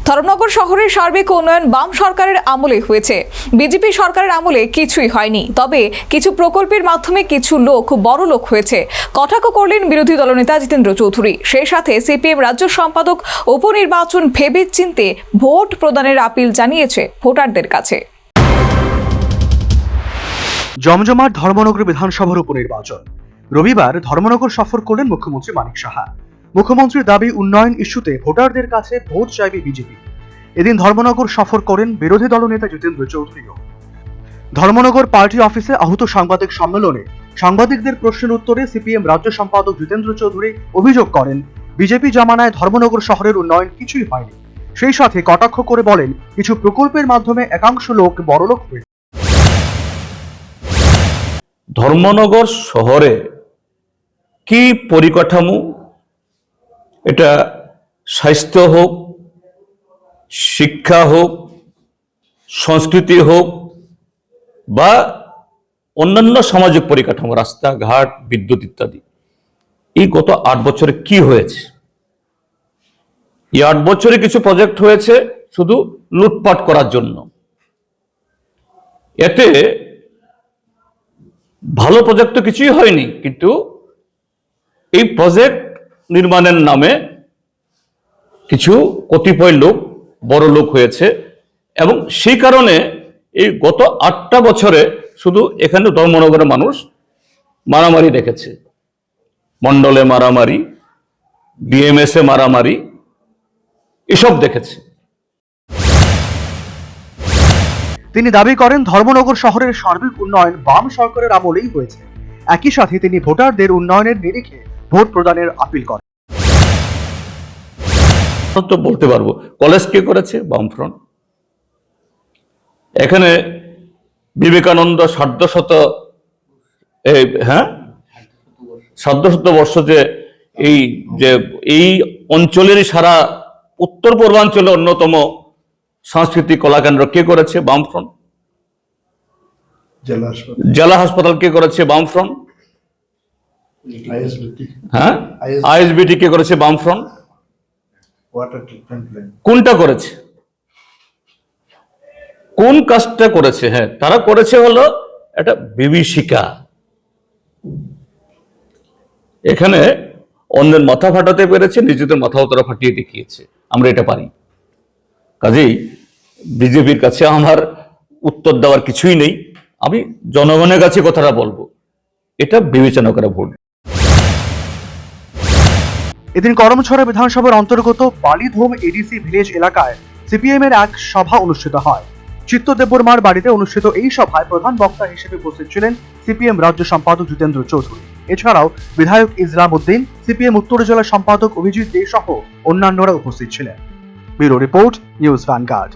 ধর্মনগর শহরের সার্বিক উন্নয়ন বাম সরকারের আমলে হয়েছে, বিজেপি সরকারের আমলে কিছুই হয়নি। তবে কিছু প্রকল্পের মাধ্যমে কিছু লোক বড় লোক হয়েছে, কটাক্ষ করলেন বিরোধী দলনেতা জিতেন্দ্র চৌধুরী। সেই সাথে সিপিএম রাজ্য সম্পাদক উপনির্বাচন ভেবে চিন্তে ভোট প্রদানের আপিল জানিয়েছে ভোটারদের কাছে। জমজমাট ধর্মনগর বিধানসভার উপনির্বাচন। রবিবার ধর্মনগর সফর করলেন মুখ্যমন্ত্রী মানিক সাহা। মুখ্যমন্ত্রীর দাবি, উন্নয়ন ইস্যুতে ভোটারদের কাছে ভোট চাইবে বিজেপি। এদিন ধর্মনগর সফর করেন বিরোধী দলনেতা জিতেন্দ্র চৌধুরীও। ধর্মনগর পার্টি অফিসে আহত সাংবাদিক সম্মেলনে সাংবাদিকদের প্রশ্নের উত্তরে সিপিএম রাজ্য সম্পাদক জিতেন্দ্র চৌধুরী অভিযোগ করেন, বিজেপি জামানায় ধর্মনগর শহরের উন্নয়ন কিছুই হয়নি। সেই সাথে কটাক্ষ করে বলেন, কিছু প্রকল্পের মাধ্যমে একাংশ লোক বড়লোক হয়েছে। ধর্মনগর শহরে কি পরিকাঠামো, এটা স্বাস্থ্য হোক, শিক্ষা হোক, সংস্কৃতি হোক বা অন্যান্য সামাজিক পরিকাঠামো, রাস্তাঘাট, বিদ্যুৎ ইত্যাদি, এই গত 8 বছরে কি হয়েছে? এই 8 বছরে কিছু প্রজেক্ট হয়েছে শুধু লুটপাট করার জন্য। এতে ভালো প্রজেক্ট তো কিছুই হয়নি, কিন্তু এই প্রজেক্ট নির্মাণের নামে কিছু কতিপয় লোক বড় লোক হয়েছে এবং সেই কারণে এই গত 8টা বছরে শুধু এখানে ধর্মনগরের মানুষ মারামারি দেখেছে। মণ্ডলে মারামারি, বিএমএসে মারামারি, এসব দেখেছে। তিনি দাবি করেন, ধর্মনগর শহরের সার্বিক উন্নয়ন বাম সরকারের আমলেই হয়েছে। একই সাথে তিনি ভোটারদের উন্নয়নের নিরিখে ভোট প্রদানের আপিল করেন। তো বলতে পারবো, কলেজ কে করেছে? বামফ্রন্ট। এখানে বিবেকানন্দ সার্ধশত বর্ষ যে এই অঞ্চলেরই সারা উত্তর পূর্বাঞ্চলে অন্যতম সাংস্কৃতিক কলাকেন্দ্র কে করেছে? বামফ্রন্ট। জেলা হাসপাতাল কে করেছে? বামফ্রন্ট। আইএসবিটি কে করেছে? বামফ্রন্ট। কোনটা করেছে? কোন কাজটা করেছে? তারা করেছে হলো একটা বিভীষিকা। এখানে অন্যের মাথা ফাটাতে পেরেছে, নিজেদের মাথাও তারা ফাটিয়ে দেখিয়েছে। আমরা এটা পারি। কাজেই বিজেপির কাছে আমার উত্তর দেওয়ার কিছুই নেই। আমি জনগণের কাছে কথাটা বলবো, এটা বিবেচনা করে ভোট। এদিন করমছড়া বিধানসভার অন্তর্গত বালিধোম এডিসি ভিলেজ এলাকায় সিপিএম এর এক সভা অনুষ্ঠিত হয়। চিত্তদেববর্মার বাড়িতে অনুষ্ঠিত এই সভায় প্রধান বক্তা হিসেবে উপস্থিত ছিলেন সিপিএম রাজ্য সম্পাদক জিতেন্দ্র চৌধুরী। এছাড়াও বিধায়ক ইসলাম উদ্দিন, সিপিএম উত্তর জেলা সম্পাদক অভিজিৎ দে সহ অন্যান্যরা উপস্থিত ছিলেন। Bureau report, news vanguard.